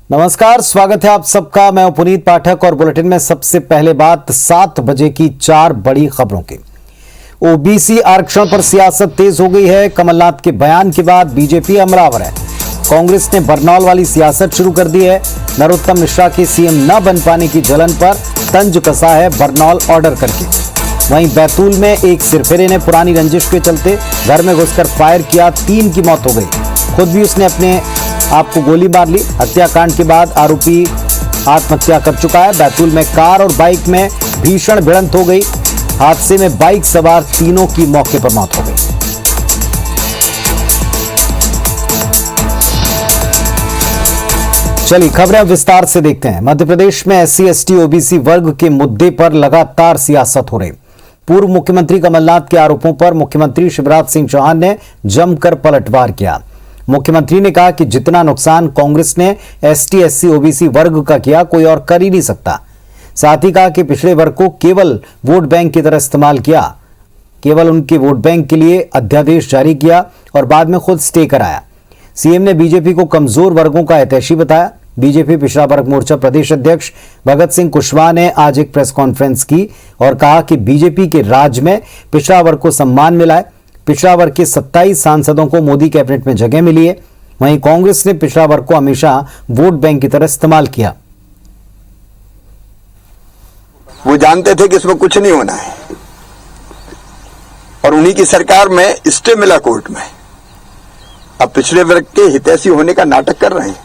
नमस्कार, स्वागत है आप सबका। मैं पुनीत पाठक और बुलेटिन में सबसे पहले बात 7 बजे की 4 बड़ी खबरों की। ओबीसी आरक्षण पर सियासत तेज हो गई है। कमलनाथ के बयान के बाद बीजेपी अमरावर है। कांग्रेस ने बरनौल वाली सियासत शुरू कर दी है। नरोत्तम मिश्रा के सीएम न बन पाने की जलन पर तंज कसा है बरनौल ऑर्डर करके। वहीं बैतूल में एक सिरफिरे ने पुरानी रंजिश के चलते घर में घुसकर फायर किया, 3 की मौत हो गई। खुद भी उसने अपने आपको गोली मार ली। हत्याकांड के बाद आरोपी आत्महत्या कर चुका है। बैतूल में कार और बाइक में भीषण भिड़ंत हो गई। हादसे में बाइक सवार तीनों की मौके पर मौत हो गई। चलिए खबरें विस्तार से देखते हैं। मध्य प्रदेश में SC ST OBC वर्ग के मुद्दे पर लगातार सियासत हो रही। पूर्व मुख्यमंत्री कमलनाथ के आरोपों पर मुख्यमंत्री शिवराज सिंह चौहान ने जमकर पलटवार किया। मुख्यमंत्री ने कहा कि जितना नुकसान कांग्रेस ने ST SC OBC वर्ग का किया, कोई और कर ही नहीं सकता। साथ ही कहा कि पिछड़े वर्ग को केवल वोट बैंक की तरह इस्तेमाल किया, केवल उनके वोट बैंक के लिए अध्यादेश जारी किया और बाद में खुद स्टे कराया। सीएम ने बीजेपी को कमजोर वर्गों का हितैषी बताया। बीजेपी पिछड़ा वर्ग मोर्चा प्रदेश अध्यक्ष भगत सिंह कुशवाहा ने आज एक प्रेस कॉन्फ्रेंस की और कहा कि बीजेपी के राज में पिछड़ा वर्ग को सम्मान मिला है। पिछड़ा वर्ग के 27 सांसदों को मोदी कैबिनेट में जगह मिली है। वहीं कांग्रेस ने पिछड़ा वर्ग को हमेशा वोट बैंक की तरह इस्तेमाल किया। वो जानते थे कि इसमें कुछ नहीं होना है और उन्हीं की सरकार में स्टे मिला कोर्ट में। अब पिछड़े वर्ग के हितैषी होने का नाटक कर रहे हैं।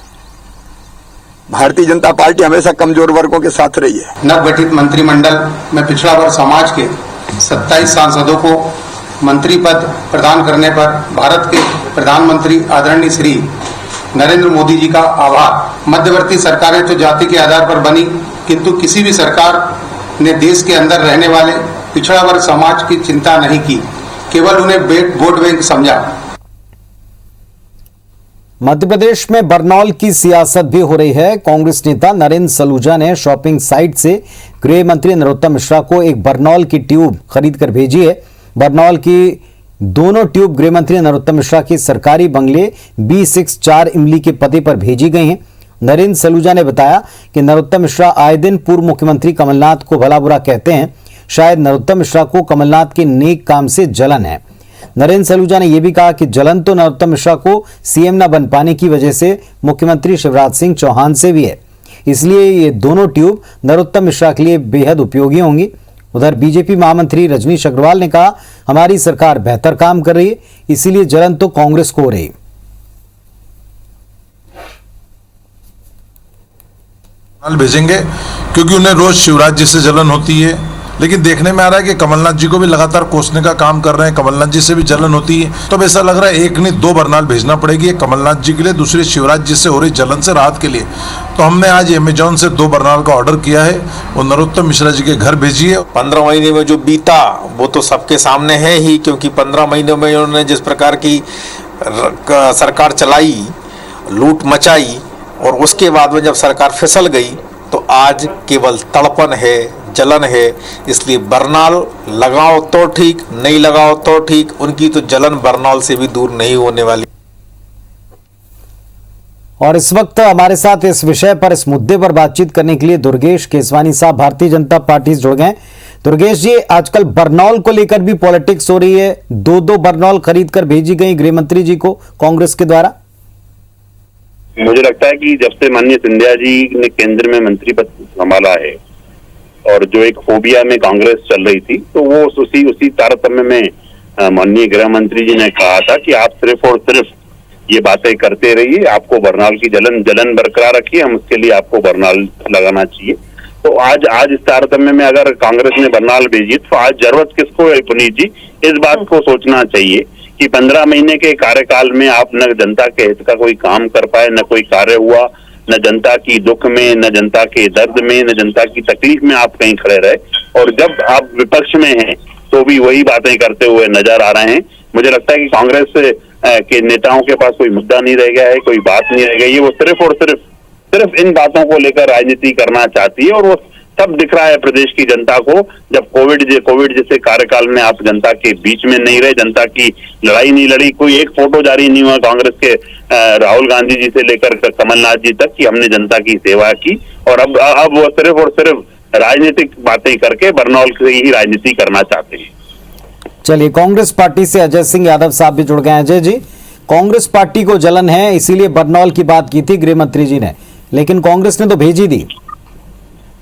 भारतीय जनता पार्टी हमेशा कमजोर वर्गों के साथ रही है। नवगठित मंत्रिमंडल में पिछड़ा वर्ग समाज के 27 सांसदों को मंत्री पद प्रदान करने पर भारत के प्रधानमंत्री आदरणीय श्री नरेंद्र मोदी जी का आभार। मध्यवर्ती सरकारें तो जाति के आधार पर बनी, किंतु किसी भी सरकार ने देश के अंदर रहने वाले पिछड़ा वर्ग समाज की चिंता नहीं की, केवल उन्हें वोट बैंक समझा। मध्य प्रदेश में बरनौल की सियासत भी हो रही है। कांग्रेस नेता नरेंद्र सलूजा ने शॉपिंग साइट से गृह मंत्री नरोत्तम मिश्रा को एक बरनौल की ट्यूब खरीद कर भेजी है। बरनौल की दोनों ट्यूब गृह मंत्री नरोत्तम मिश्रा के सरकारी बंगले B64 इमली के पते पर भेजी गई हैं। नरेंद्र सलूजा ने बताया कि नरोत्तम मिश्रा आए दिन पूर्व मुख्यमंत्री कमलनाथ को भला बुरा कहते हैं। शायद नरोत्तम मिश्रा को कमलनाथ के नेक काम से जलन है। नरेंद्र सलूजा ने यह भी कहा कि जलन तो नरोत्तम मिश्रा को सीएम न बन पाने की वजह से मुख्यमंत्री शिवराज सिंह चौहान से भी है, इसलिए ये दोनों ट्यूब नरोत्तम मिश्रा के लिए बेहद उपयोगी होंगी। उधर बीजेपी महामंत्री रजनीश अग्रवाल ने कहा, हमारी सरकार बेहतर काम कर रही है, इसीलिए जलन तो कांग्रेस को हो रही। भेजेंगे क्योंकि उन्हें रोज शिवराज जी से जलन होती है, लेकिन देखने में आ रहा है कि कमलनाथ जी को भी लगातार कोसने का काम कर रहे हैं। कमलनाथ जी से भी जलन होती है, तो अब ऐसा लग रहा है एक नहीं 2 बरनाल भेजना पड़ेगी, एक कमलनाथ जी के लिए, दूसरी शिवराज जी से हो रही जलन से राहत के लिए। तो हमने आज अमेजॉन से 2 बरनाल का ऑर्डर किया है, वो नरोत्तम मिश्रा जी के घर भेजिए। 15 महीने में जो बीता वो तो सबके सामने है ही, क्योंकि 15 महीनों में उन्होंने जिस प्रकार की सरकार चलाई, लूट मचाई, और उसके बाद में जब सरकार फिसल गई तो आज केवल तड़पन है, जलन है। इसलिए बरनाल लगाओ तो ठीक, नहीं लगाओ तो ठीक, उनकी तो जलन बरनाल से भी दूर नहीं होने वाली। और इस वक्त हमारे साथ इस विषय पर, इस मुद्दे पर बातचीत करने के लिए दुर्गेश केसवानी साहब भारतीय जनता पार्टी से जुड़ गए। दुर्गेश जी, आजकल बरनौल को लेकर भी पॉलिटिक्स हो रही है। 2 बरनौल खरीद कर भेजी गई गृह मंत्री जी को कांग्रेस के द्वारा। मुझे लगता है कि जब से माननीय सिंधिया जी ने केंद्र में मंत्री पद संभाला है और जो एक फोबिया में कांग्रेस चल रही थी, तो वो उसी तारतम्य में माननीय गृह मंत्री जी ने कहा था कि आप सिर्फ और सिर्फ ये बातें करते रहिए, आपको बरनाल की जलन बरकरार रखिए, हम उसके लिए आपको बरनाल लगाना चाहिए। तो आज इस तारतम्य में अगर कांग्रेस ने बरनाल भेजी तो आज जरूरत किसको है पुनीत जी, इस बात को सोचना चाहिए कि 15 महीने के कार्यकाल में आप न जनता के हित का कोई काम कर पाए, न कोई कार्य हुआ, न जनता की दुख में, न जनता के दर्द में, न जनता की तकलीफ में आप कहीं खड़े रहे, और जब आप विपक्ष में हैं तो भी वही बातें करते हुए नजर आ रहे हैं। मुझे लगता है कि कांग्रेस के नेताओं के पास कोई मुद्दा नहीं रह गया है, कोई बात नहीं रह गई है। वो सिर्फ और सिर्फ इन बातों को लेकर राजनीति करना चाहती है और वो सब दिख रहा है प्रदेश की जनता को। जब कोविड जैसे कार्यकाल में आप जनता के बीच में नहीं रहे, जनता की लड़ाई नहीं लड़ी, कोई एक फोटो जारी नहीं हुआ कांग्रेस के राहुल गांधी जी से लेकर कमलनाथ जी तक कि हमने जनता की सेवा की। और अब वो सिर्फ और सिर्फ राजनीतिक बातें करके बरनौल से ही राजनीति करना चाहते हैं। चलिए, कांग्रेस पार्टी से अजय सिंह यादव साहब भी जुड़ गए हैं। अजय जी, कांग्रेस पार्टी को जलन है, इसीलिए बरनौल की बात की थी गृह मंत्री जी ने, लेकिन कांग्रेस ने तो भेजी दी।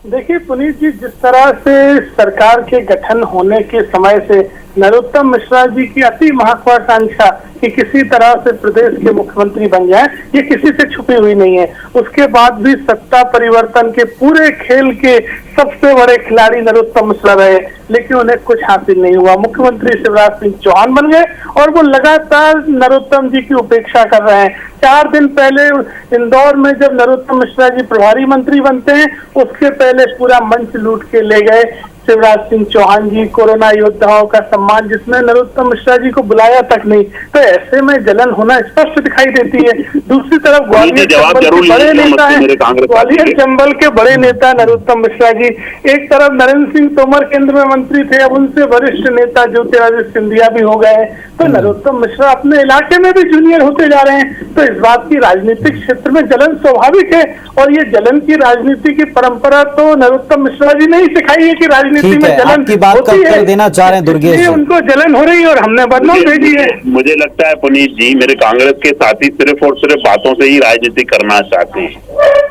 देखिए पुनीत जी, जिस तरह से सरकार के गठन होने के समय से नरोत्तम मिश्रा जी की अति महत्वाकांक्षा कि किसी तरह से प्रदेश के मुख्यमंत्री बन जाए, ये किसी से छुपी हुई नहीं है। उसके बाद भी सत्ता परिवर्तन के पूरे खेल के सबसे बड़े खिलाड़ी नरोत्तम मिश्रा रहे, लेकिन उन्हें कुछ हासिल नहीं हुआ। मुख्यमंत्री शिवराज सिंह चौहान बन गए और वो लगातार नरोत्तम जी की उपेक्षा कर रहे हैं। 4 दिन पहले इंदौर में जब नरोत्तम मिश्रा जी प्रभारी मंत्री बनते हैं, उसके पहले पूरा मंच लूट के ले गए शिवराज सिंह चौहान जी, कोरोना योद्धाओं का सम्मान, जिसमें नरोत्तम मिश्रा जी को बुलाया तक नहीं। तो ऐसे में जलन होना स्पष्ट दिखाई देती है। दूसरी तरफ ग्वालियर चंबल के बड़े नेता हैं, ग्वालियर चंबल के बड़े नेता नरोत्तम मिश्रा जी, एक तरफ नरेंद्र सिंह तोमर केंद्र में मंत्री थे, अब उनसे वरिष्ठ नेता ज्योतिरादित्य सिंधिया भी हो गए। तो नरोत्तम मिश्रा अपने इलाके में भी जूनियर होते जा रहे हैं। तो इस बात की राजनीतिक क्षेत्र में जलन स्वाभाविक है, और ये जलन की राजनीति की परंपरा तो नरोत्तम मिश्रा जी ने ही सिखाई है कि राजनीति में जलन आपकी बात का उत्तर देना चाह रहे हैं दुर्गेश जी। उनको जलन हो रही है और हमने बरनौल भेजी है। मुझे लगता है पुनीत जी, मेरे कांग्रेस के साथी सिर्फ और सिर्फ बातों से ही राजनीति करना चाहते हैं।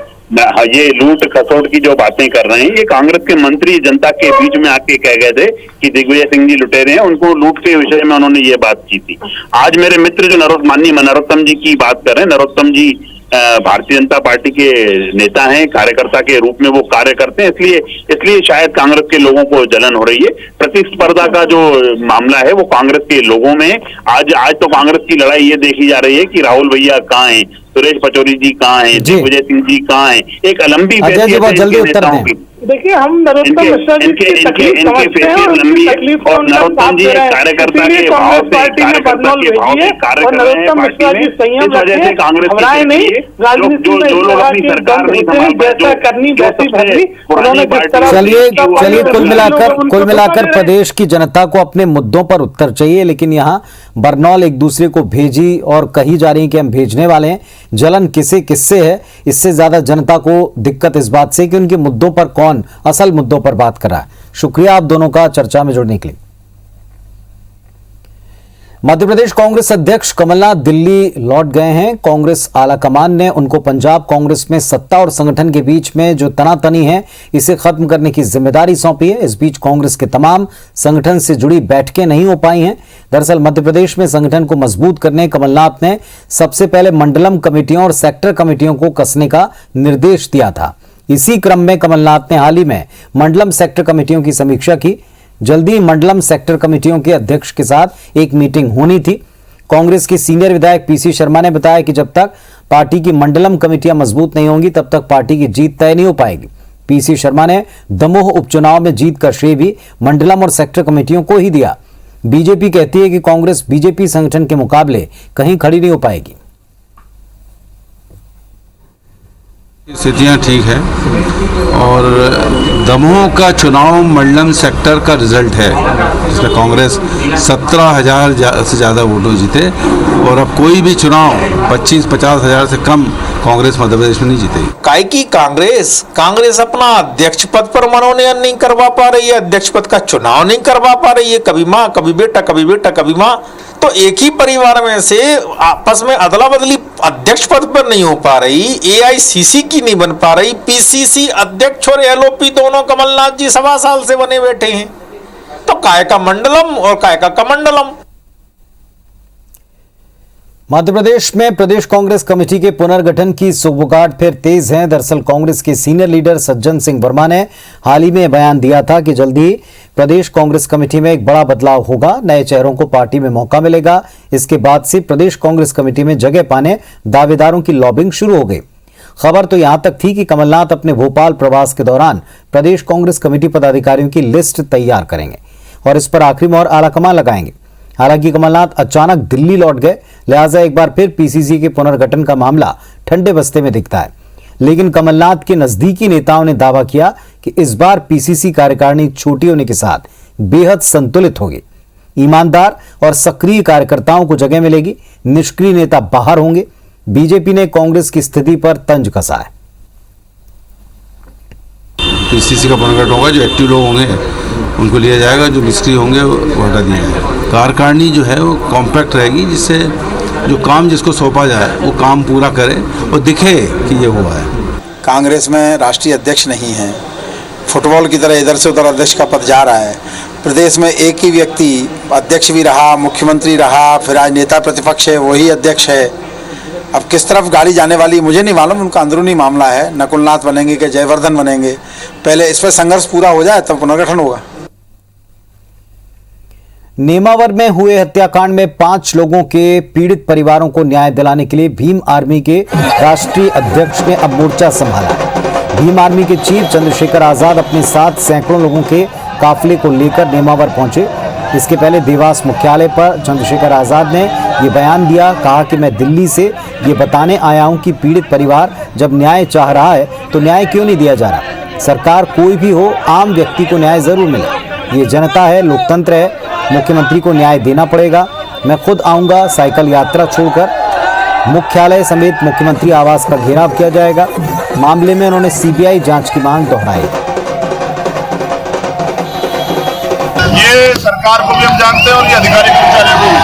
ये लूट खसोट की जो बातें कर रहे हैं, ये कांग्रेस के मंत्री जनता के बीच में आके कह गए थे कि दिग्विजय सिंह जी लुटेरे हैं, उनको लूट के विषय में उन्होंने ये बात की थी। आज मेरे मित्र जो माननीय नरोत्तम जी की बात कर रहे हैं, नरोत्तम जी भारतीय जनता पार्टी के नेता हैं, कार्यकर्ता के रूप में वो कार्य करते हैं, इसलिए शायद कांग्रेस के लोगों को जलन हो रही है। प्रतिस्पर्धा का जो मामला है वो कांग्रेस के लोगों में आज तो कांग्रेस की लड़ाई ये देखी जा रही है कि राहुल भैया कहाँ हैं, सुरेश पचौरी जी कहाँ हैं, दिग्विजय सिंह जी कहाँ हैं। एक लंबी नेताओं की, देखिए हम नरोत्तम मिश्रा जी की तकलीफ समझते हैं और उनकी तकलीफ को नरोत्तम जी कार्यकर्ता के भाव से पार्टी में बरनौल भेजी है और नरोत्तम मिश्रा जी संयम रखें, घबराए नहीं। राजनीति में इस तरह की दम होते हैं, जैसा करनी वैसी भरनी। उन्होंने जिस तरह चलिए कुल मिलाकर प्रदेश की जनता को अपने मुद्दों पर उत्तर चाहिए, लेकिन यहाँ बरनौल एक दूसरे को भेजी और कही जा रही है कि हम भेजने वाले हैं। जलन किससे है, इससे ज्यादा जनता को दिक्कत इस बात से कि उनके मुद्दों पर कौन असल मुद्दों पर बात कर रहा है। शुक्रिया आप दोनों का चर्चा में जुड़ने के लिए। मध्य प्रदेश कांग्रेस अध्यक्ष कमलनाथ दिल्ली लौट गए हैं। कांग्रेस आलाकमान ने उनको पंजाब कांग्रेस में सत्ता और संगठन के बीच में जो तनातनी है, इसे खत्म करने की जिम्मेदारी सौंपी है। इस बीच कांग्रेस के तमाम संगठन से जुड़ी बैठकें नहीं हो पाई हैं। दरअसल मध्य प्रदेश में संगठन को मजबूत करने कमलनाथ ने सबसे पहले मंडलम कमेटियों और सेक्टर कमेटियों को कसने का निर्देश दिया था। इसी क्रम में कमलनाथ ने हाल ही में मंडलम सेक्टर कमेटियों की समीक्षा की। जल्दी मंडलम सेक्टर कमेटियों के अध्यक्ष के साथ एक मीटिंग होनी थी। कांग्रेस के सीनियर विधायक पीसी शर्मा ने बताया कि जब तक पार्टी की मंडलम कमेटियां मजबूत नहीं होंगी तब तक पार्टी की जीत तय नहीं हो पाएगी। पीसी शर्मा ने दमोह उपचुनाव में जीत का श्रेय भी मंडलम और सेक्टर कमेटियों को ही दिया। बीजेपी कहती है कि कांग्रेस बीजेपी संगठन के मुकाबले कहीं खड़ी नहीं हो पाएगी। स्थितियाँ ठीक है और दमोह का चुनाव मंडलम सेक्टर का रिजल्ट है, जिसमें कांग्रेस 17,000 से ज़्यादा वोटों जीते और अब कोई भी चुनाव 25-50 हज़ार से कम कांग्रेस मध्य प्रदेश में नहीं जीतेगी। काहे की कांग्रेस अपना अध्यक्ष पद पर मनोनयन नहीं करवा पा रही है, अध्यक्ष पद का चुनाव नहीं करवा पा रही है। कभी माँ कभी बेटा, कभी बेटा कभी माँ। तो एक ही परिवार में से आपस में अदला बदली अध्यक्ष पद पर नहीं हो पा रही, एआईसीसी की नहीं बन पा रही, पीसीसी अध्यक्ष और एलओपी दोनों कमलनाथ जी 1.25 साल से बने बैठे हैं। तो काय का मंडलम और काय का कमंडलम। मध्य प्रदेश में प्रदेश कांग्रेस कमेटी के पुनर्गठन की सुगबुगाहट फिर तेज है। दरअसल कांग्रेस के सीनियर लीडर सज्जन सिंह वर्मा ने हाल ही में बयान दिया था कि जल्द ही प्रदेश कांग्रेस कमेटी में एक बड़ा बदलाव होगा, नए चेहरों को पार्टी में मौका मिलेगा। इसके बाद से प्रदेश कांग्रेस कमेटी में जगह पाने दावेदारों की लॉबिंग शुरू हो गई। खबर तो यहां तक थी कि कमलनाथ अपने भोपाल प्रवास के दौरान प्रदेश कांग्रेस कमेटी पदाधिकारियों की लिस्ट तैयार करेंगे और इस पर आखिरी मोहर आलाकमान लगाएंगे। हालांकि कमलनाथ अचानक दिल्ली लौट गए, लिहाजा एक बार फिर पीसीसी के पुनर्गठन का मामला ठंडे बस्ते में दिखता है। लेकिन कमलनाथ के नजदीकी नेताओं ने दावा किया कि इस बार पीसीसी कार्यकारिणी छोटी होने के साथ बेहद संतुलित होगी। ईमानदार और सक्रिय कार्यकर्ताओं को जगह मिलेगी, निष्क्रिय नेता बाहर होंगे। बीजेपी ने कांग्रेस की स्थिति पर तंज कसा है। पीसीसी का पुनर्गठन होगा, जो एक्टिव लोग होंगे उनको लिया जाएगा, जो निष्क्रिय होंगे वो हटा दिया जाएगा। कार्यकारिणी जो है वो कॉम्पैक्ट रहेगी, जिससे जो काम जिसको सौंपा जाए वो काम पूरा करे और दिखे कि ये हुआ है। कांग्रेस में राष्ट्रीय अध्यक्ष नहीं है, फुटबॉल की तरह इधर से उधर अध्यक्ष का पद जा रहा है। प्रदेश में एक ही व्यक्ति अध्यक्ष भी रहा, मुख्यमंत्री रहा, फिर आज नेता प्रतिपक्ष है, वही अध्यक्ष है। अब किस तरफ गाड़ी जाने वाली मुझे नहीं मालूम, उनका अंदरूनी मामला है। नकुलनाथ बनेंगे कि जयवर्धन बनेंगे, पहले इस पर संघर्ष पूरा हो जाए तब पुनर्गठन होगा। नेमावर में हुए हत्याकांड में 5 लोगों के पीड़ित परिवारों को न्याय दिलाने के लिए भीम आर्मी के राष्ट्रीय अध्यक्ष ने अब मोर्चा संभाला। भीम आर्मी के चीफ चंद्रशेखर आजाद अपने साथ सैकड़ों लोगों के काफिले को लेकर नेमावर पहुंचे। इसके पहले देवास मुख्यालय पर चंद्रशेखर आजाद ने ये बयान दिया, कहा कि मैं दिल्ली से ये बताने आया हूं कि पीड़ित परिवार जब न्याय चाह रहा है तो न्याय क्यों नहीं दिया जा रहा। सरकार कोई भी हो, आम व्यक्ति को न्याय जरूर मिले। ये जनता है, लोकतंत्र है, मुख्यमंत्री को न्याय देना पड़ेगा। मैं खुद आऊंगा, साइकिल यात्रा छोड़कर मुख्यालय समेत मुख्यमंत्री आवास का घेराव किया जाएगा। मामले में उन्होंने सीबीआई जांच की मांग दोहराई। ये सरकार को भी हम जानते हैं और ये अधिकारी कर्मचारियों को भी।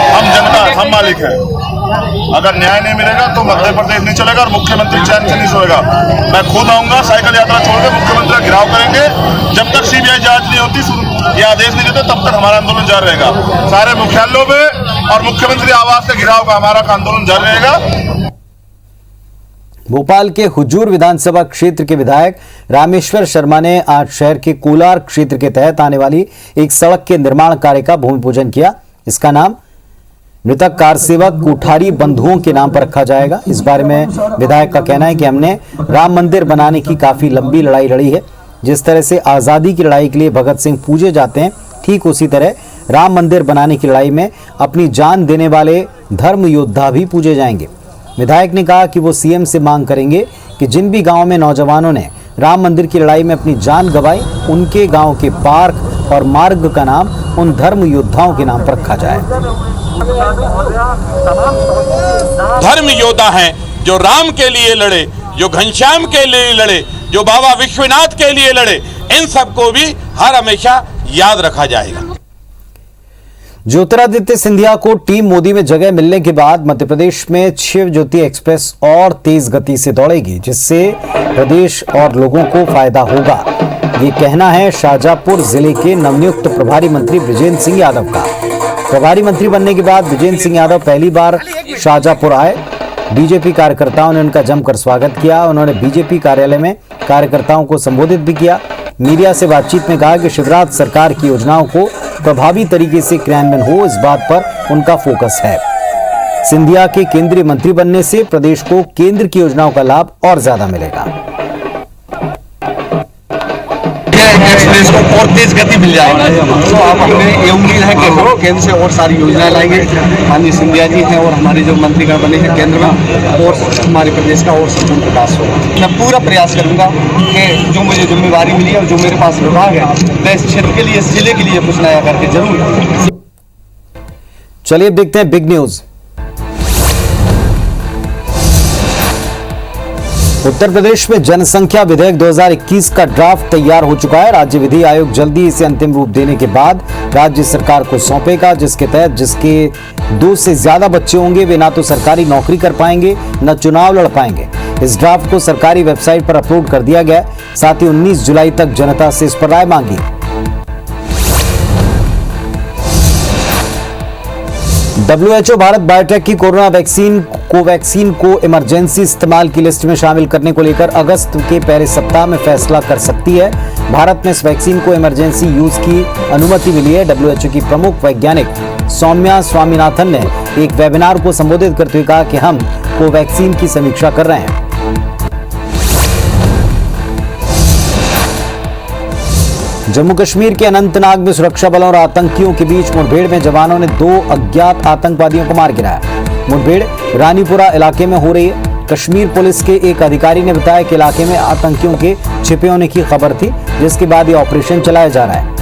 हम जनता, हम मालिक हैं। अगर न्याय नहीं मिलेगा तो मध्य प्रदेश नहीं चलेगा और मुख्यमंत्री चैन से नहीं सोएगा। मैं खुद आऊंगा, साइकिल यात्रा छोड़कर मुख्यमंत्री का घेराव करेंगे। जब तक सीबीआई जांच नहीं होती, ये आदेश नहीं देते, तब तक हमारा आंदोलन जारी रहेगा। सारे मुख्यालयों में और मुख्यमंत्री आवास के घेराव का हमारा आंदोलन जारी रहेगा। भोपाल के हुजूर विधानसभा क्षेत्र के विधायक रामेश्वर शर्मा ने आज शहर के कोलार क्षेत्र के तहत आने वाली एक सड़क के निर्माण कार्य का भूमि पूजन किया। इसका नाम मृतक कार सेवक कोठारी बंधुओं के नाम पर रखा जाएगा। इस बारे में विधायक का कहना है कि हमने राम मंदिर बनाने की काफी लंबी लड़ाई लड़ी है। जिस तरह से आजादी की लड़ाई के लिए भगत सिंह पूजे जाते हैं, ठीक उसी तरह राम मंदिर बनाने की लड़ाई में अपनी जान देने वाले धर्म योद्धा भी पूजे जाएंगे। विधायक ने कहा कि वो सीएम से मांग करेंगे कि जिन भी गांव में नौजवानों ने राम मंदिर की लड़ाई में अपनी जान गंवाई, उनके गांव के पार्क और मार्ग का नाम उन धर्म योद्धाओं के नाम पर रखा जाए। धर्म योद्धा हैं जो राम के लिए लड़े, जो घनश्याम के लिए लड़े, जो बाबा विश्वनाथ के लिए लड़े, इन सबको भी हर हमेशा याद रखा जाएगा। ज्योतिरादित्य सिंधिया को टीम मोदी में जगह मिलने के बाद मध्य प्रदेश में शिव ज्योति एक्सप्रेस और तेज गति से दौड़ेगी, जिससे प्रदेश और लोगों को फायदा होगा। ये कहना है शाहजहांपुर जिले के नवनियुक्त प्रभारी मंत्री बृजेंद्र सिंह यादव का। प्रभारी मंत्री बनने के बाद बृजेंद्र सिंह यादव पहली बार शाहजहांपुर आए। बीजेपी कार्यकर्ताओं ने उनका जमकर स्वागत किया। उन्होंने बीजेपी कार्यालय में कार्यकर्ताओं को संबोधित भी किया। मीडिया से बातचीत में कहा कि शिवराज सरकार की योजनाओं को प्रभावी तरीके से क्रियान्वयन हो, इस बात पर उनका फोकस है। सिंधिया के केंद्रीय मंत्री बनने से प्रदेश को केंद्र की योजनाओं का लाभ और ज्यादा मिलेगा। एक्सप्रेस को और तेज गति मिल जाएगी, तो आप हमें ये उम्मीद है कि हम केंद्र से और सारी योजनाएं लाएंगे। माननीय सिंधिया जी हैं और हमारे जो मंत्रीगण बने हैं केंद्र में, और हमारे प्रदेश का और सचमुच विकास होगा। मैं पूरा प्रयास करूंगा कि जो मुझे जिम्मेवारी मिली है और जो मेरे पास विभाग है, मैं इस क्षेत्र के लिए, इस जिले के लिए कुछ नया करके जरूर। चलिए देखते हैं बिग न्यूज। उत्तर प्रदेश में जनसंख्या विधेयक 2021 का ड्राफ्ट तैयार हो चुका है। राज्य विधि आयोग जल्दी इसे अंतिम रूप देने के बाद राज्य सरकार को सौंपेगा, जिसके तहत जिसके 2 से ज्यादा बच्चे होंगे वे ना तो सरकारी नौकरी कर पाएंगे न चुनाव लड़ पाएंगे। इस ड्राफ्ट को सरकारी वेबसाइट पर अपलोड कर दिया गया। साथ ही 19 जुलाई तक जनता से इस पर राय मांगी। WHO भारत बायोटेक की कोरोना वैक्सीन कोवैक्सीन को इमरजेंसी इस्तेमाल की लिस्ट में शामिल करने को लेकर अगस्त के पहले सप्ताह में फैसला कर सकती है। भारत में इस वैक्सीन को इमरजेंसी यूज की अनुमति मिली है। WHO की प्रमुख वैज्ञानिक सौम्या स्वामीनाथन ने एक वेबिनार को संबोधित करते हुए कहा कि हम कोवैक्सीन की समीक्षा कर रहे हैं। जम्मू कश्मीर के अनंतनाग में सुरक्षा बलों और आतंकियों के बीच मुठभेड़ में जवानों ने 2 अज्ञात आतंकवादियों को मार गिराया। मुठभेड़ रानीपुरा इलाके में हो रही है। कश्मीर पुलिस के एक अधिकारी ने बताया कि इलाके में आतंकियों के छिपे होने की खबर थी, जिसके बाद ये ऑपरेशन चलाया जा रहा है।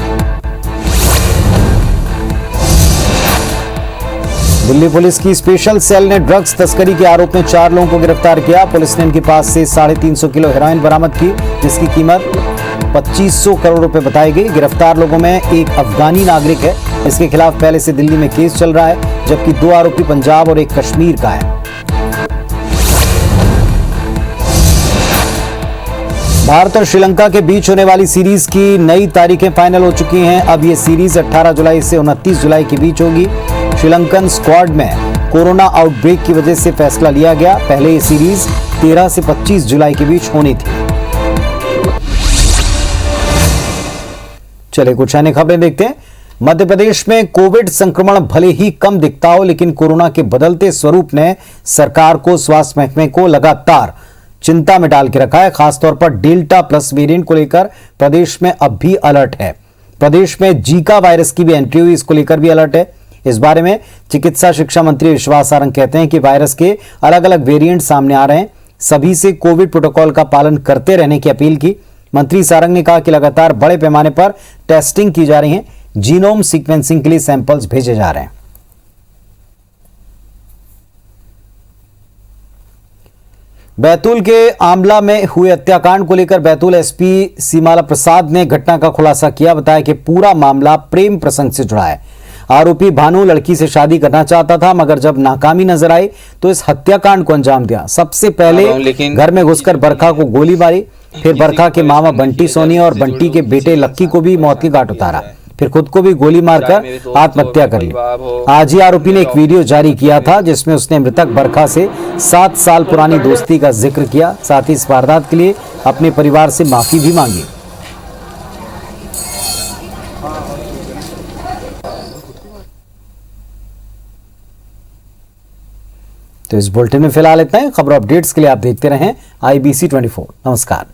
दिल्ली पुलिस की स्पेशल सेल ने ड्रग्स तस्करी के आरोप में 4 लोगों को गिरफ्तार किया। पुलिस ने इनके पास से 350 किलो हेरोइन बरामद की, जिसकी कीमत 2500 करोड़ रुपए बताई गई। गिरफ्तार लोगों में एक अफगानी नागरिक है, इसके खिलाफ पहले से दिल्ली में केस चल रहा है, जबकि 2 आरोपी पंजाब और एक कश्मीर का है। भारत और श्रीलंका के बीच होने वाली सीरीज की नई तारीखें फाइनल हो चुकी हैं। अब ये सीरीज 18 जुलाई से 29 जुलाई के बीच होगी। श्रीलंकन स्क्वाड में कोरोना आउटब्रेक की वजह से फैसला लिया गया। पहले ये सीरीज 13 से 25 जुलाई के बीच होनी थी। चलिए कुछ अन्य खबरें देखते हैं। मध्य प्रदेश में कोविड संक्रमण भले ही कम दिखता हो, लेकिन कोरोना के बदलते स्वरूप ने सरकार को, स्वास्थ्य महकमे को लगातार चिंता में डाल के रखा है। खासतौर पर डेल्टा प्लस वेरिएंट को लेकर प्रदेश में अब भी अलर्ट है। प्रदेश में जीका वायरस की भी एंट्री हुई, इसको लेकर भी अलर्ट है। इस बारे में चिकित्सा शिक्षा मंत्री विश्वास सारंग कहते हैं कि वायरस के अलग अलग वेरिएंट सामने आ रहे हैं, सभी से कोविड प्रोटोकॉल का पालन करते रहने की अपील की। मंत्री सारंग ने कहा कि लगातार बड़े पैमाने पर टेस्टिंग की जा रही है, जीनोम सीक्वेंसिंग के लिए सैंपल्स भेजे जा रहे हैं। बैतूल के आमला में हुए हत्याकांड को लेकर बैतूल एसपी सीमाला प्रसाद ने घटना का खुलासा किया। बताया कि पूरा मामला प्रेम प्रसंग से जुड़ा है। आरोपी भानु लड़की से शादी करना चाहता था, मगर जब नाकामी नजर आई तो इस हत्याकांड को अंजाम दिया। सबसे पहले घर में घुसकर बरखा को गोली मारी, फिर बरखा के मामा बंटी सोनी और बंटी के बेटे लक्की को भी मौत की घाट उतारा, फिर खुद को भी गोली मारकर आत्महत्या कर ली। आज ही आरोपी ने एक वीडियो जारी किया था, जिसमें उसने मृतक बरखा से 7 साल पुरानी दोस्ती का जिक्र किया। साथ ही इस वारदात के लिए अपने परिवार से माफी भी मांगी। तो इस बुलेटिन में फिलहाल इतना ही। खबर अपडेट्स के लिए आप देखते रहें IBC 24। नमस्कार।